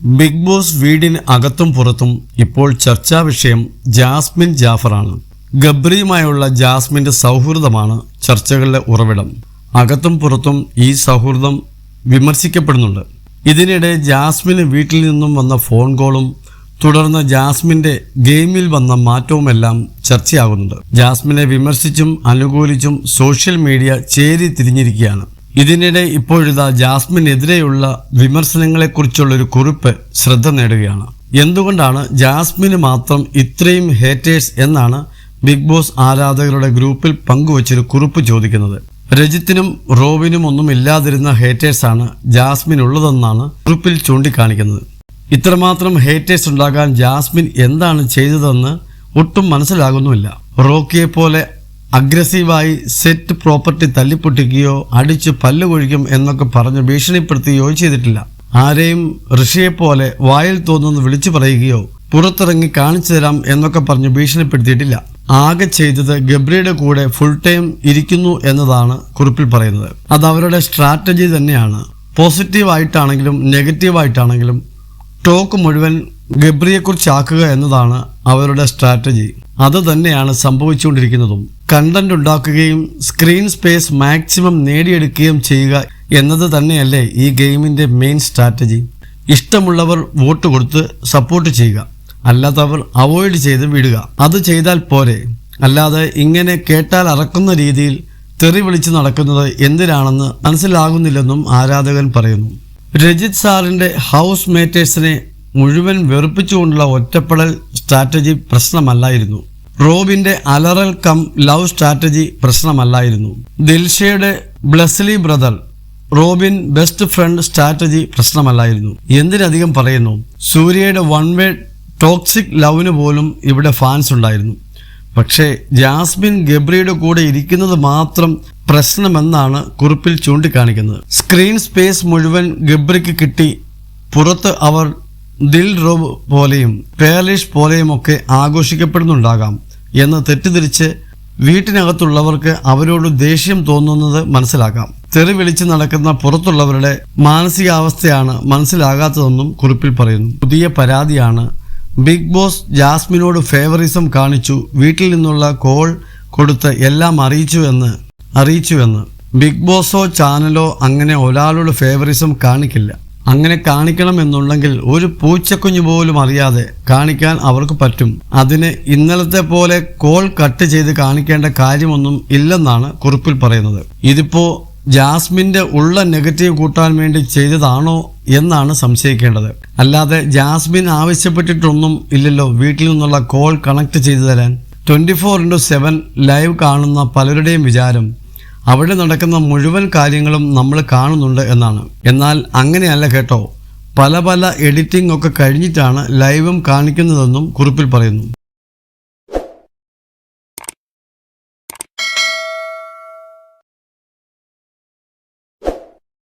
Big boss വീടിന് അകത്തും പുറത്തും ഇപ്പോൾ ചർച്ചാ വിഷയം ജാസ്മിൻ ജാഫറാണ്. ഗബ്രിയുമായുള്ള ജാസ്മിന്റെ സൗഹൃദമാണ് ചർച്ചകളുടെ ഉറവിടം. അകത്തും പുറത്തും ഈ സൗഹൃദം വിമർശിക്കപ്പെടുന്നുണ്ട്. ഇതിനിടെ ജാസ്മിന് വീട്ടിൽ നിന്നും വന്ന ഫോൺ കോളും തുടർന്ന് ജാസ്മിന്റെ ഗെയിമിൽ വന്ന മാറ്റവുമെല്ലാം ചർച്ചയാകുന്നുണ്ട്. ജാസ്മിനെ വിമർശിച്ചും അനുകൂലിച്ചും സോഷ്യൽ മീഡിയ ചേരി തിരിഞ്ഞിരിക്കുകയാണ്. ഇതിനിടെ ഇപ്പോഴിതാ ജാസ്മിനെതിരെയുള്ള വിമർശനങ്ങളെക്കുറിച്ചുള്ളൊരു കുറിപ്പ് ശ്രദ്ധ നേടുകയാണ്. എന്തുകൊണ്ടാണ് ജാസ്മിന് മാത്രം ഇത്രയും ഹേറ്റേഴ്സ് എന്നാണ് ബിഗ് ബോസ് ആരാധകരുടെ ഗ്രൂപ്പിൽ പങ്കുവച്ചൊരു കുറിപ്പ് ചോദിക്കുന്നത്. രജിത്തിനും റോബിനും ഒന്നും ഇല്ലാതിരുന്ന ഹേറ്റേഴ്സാണ് ജാസ്മിനുള്ളതെന്നാണ് കുറിപ്പിൽ ചൂണ്ടിക്കാണിക്കുന്നത്. ഇത്രമാത്രം ഹേറ്റേഴ്സ് ഉണ്ടാകാൻ ജാസ്മിൻ എന്താണ് ചെയ്തതെന്ന് ഒട്ടും മനസ്സിലാകുന്നുമില്ല. റോക്കിയെ പോലെ അഗ്രസീവായി സെറ്റ് പ്രോപ്പർട്ടി തല്ലിപ്പൊട്ടിക്കുകയോ അടിച്ച് പല്ലുകൊഴിക്കും എന്നൊക്കെ പറഞ്ഞ് ഭീഷണിപ്പെടുത്തുകയോ ചെയ്തിട്ടില്ല. ആരെയും ഋഷിയെപ്പോലെ വായിൽ തോന്നുന്നു വിളിച്ചു പറയുകയോ പുറത്തിറങ്ങി കാണിച്ചു തരാം എന്നൊക്കെ പറഞ്ഞ് ഭീഷണിപ്പെടുത്തിയിട്ടില്ല. ആകെ ചെയ്തത് ഗബ്രിയുടെ കൂടെ ഫുൾ ടൈം ഇരിക്കുന്നു എന്നതാണ് കുറിപ്പിൽ പറയുന്നത്. അത് അവരുടെ സ്ട്രാറ്റജി തന്നെയാണ്. പോസിറ്റീവായിട്ടാണെങ്കിലും നെഗറ്റീവായിട്ടാണെങ്കിലും ടോക്ക് മുഴുവൻ ഗബ്രിയെക്കുറിച്ചാക്കുക എന്നതാണ് അവരുടെ സ്ട്രാറ്റജി. അത് തന്നെയാണ് സംഭവിച്ചുകൊണ്ടിരിക്കുന്നതും. കണ്ടന്റ് ഉണ്ടാക്കുകയും സ്ക്രീൻ സ്പേസ് മാക്സിമം നേടിയെടുക്കുകയും ചെയ്യുക എന്നത് തന്നെയല്ലേ ഈ ഗെയിമിന്റെ മെയിൻ സ്ട്രാറ്റജി. ഇഷ്ടമുള്ളവർ വോട്ട് കൊടുത്ത് സപ്പോർട്ട് ചെയ്യുക, അല്ലാത്തവർ അവോയ്ഡ് ചെയ്ത് വിടുക. അത് ചെയ്താൽ പോരെ. അല്ലാതെ ഇങ്ങനെ കേട്ടാൽ അറക്കുന്ന രീതിയിൽ തെറി വിളിച്ച് നടക്കുന്നത് എന്തിനാണെന്ന് മനസ്സിലാകുന്നില്ലെന്നും ആരാധകൻ പറയുന്നു. രജിത് സാറിന്റെ ഹൗസ് മേറ്റേഴ്സിനെ മുഴുവൻ വെറുപ്പിച്ചുകൊണ്ടുള്ള ഒറ്റപ്പെടൽ സ്ട്രാറ്റജി പ്രശ്നമല്ലായിരുന്നു. റോബിന്റെ അലറൽ കം ലവ് സ്ട്രാറ്റജി പ്രശ്നമല്ലായിരുന്നു. ദിൽഷയുടെ Blesslee brother Robin best friend strategy പ്രശ്നമല്ലായിരുന്നു. എന്തിനധികം പറയുന്നു, സൂര്യയുടെ വൺ വേ ടോക്സിക് ലവിന് പോലും ഇവിടെ ഫാൻസ് ഉണ്ടായിരുന്നു. പക്ഷേ ജാസ്മിൻ ഗബ്രിയുടെ കൂടെ ഇരിക്കുന്നത് മാത്രം പ്രശ്നമെന്നാണ് കുറിപ്പിൽ ചൂണ്ടിക്കാണിക്കുന്നത്. സ്ക്രീൻ സ്പേസ് മുഴുവൻ ഗബ്രിക്ക് കിട്ടി. പുറത്ത് അവർ ദിൽ റോബ് പോലെയും പേർലിഷ് പോലെയുമൊക്കെ ആഘോഷിക്കപ്പെടുന്നുണ്ടാകാം എന്ന് തെറ്റിദ്ധരിച്ച് വീട്ടിനകത്തുള്ളവർക്ക് അവരോട് ദേഷ്യം തോന്നുന്നത് മനസ്സിലാക്കാം. തെറി വിളിച്ച് നടക്കുന്ന പുറത്തുള്ളവരുടെ മാനസികാവസ്ഥയാണ് മനസ്സിലാകാത്തതെന്നും കുറിപ്പിൽ പറയുന്നു. പുതിയ പരാതിയാണ്. ബിഗ് ബോസ് ജാസ്മിനോട് ഫേവറിസം കാണിച്ചു, വീട്ടിൽ നിന്നുള്ള കോൾ കൊടുത്ത് എല്ലാം അറിയിച്ചുവെന്ന്. ബിഗ് ബോസോ ചാനലോ അങ്ങനെ ഒരാളോട് ഫേവറിസം കാണിക്കില്ല. അങ്ങനെ കാണിക്കണമെന്നുണ്ടെങ്കിൽ ഒരു പൂച്ചക്കുഞ്ഞു പോലും അറിയാതെ കാണിക്കാൻ അവർക്ക് പറ്റും. അതിന് ഇന്നലത്തെ പോലെ കോൾ കട്ട് ചെയ്ത് കാണിക്കേണ്ട കാര്യമൊന്നും ഇല്ലെന്നാണ് കുറിപ്പിൽ പറയുന്നത്. ഇതിപ്പോ ജാസ്മിന്റെ ഉള്ള നെഗറ്റീവ് കൂട്ടാൻ വേണ്ടി ചെയ്തതാണോ എന്നാണ് സംശയിക്കേണ്ടത്. അല്ലാതെ ജാസ്മിൻ ആവശ്യപ്പെട്ടിട്ടൊന്നും ഇല്ലല്ലോ വീട്ടിൽ നിന്നുള്ള കോൾ കണക്ട് ചെയ്തു തരാൻ. 24/7 ലൈവ് കാണുന്ന പലരുടെയും വിചാരം അവിടെ നടക്കുന്ന മുഴുവൻ കാര്യങ്ങളും നമ്മൾ കാണുന്നുണ്ട് എന്നാണ്. എന്നാൽ അങ്ങനെയല്ല കേട്ടോ. പല എഡിറ്റിംഗ് ഒക്കെ കഴിഞ്ഞിട്ടാണ് ലൈവും കാണിക്കുന്നതെന്നും കുറിപ്പിൽ പറയുന്നു.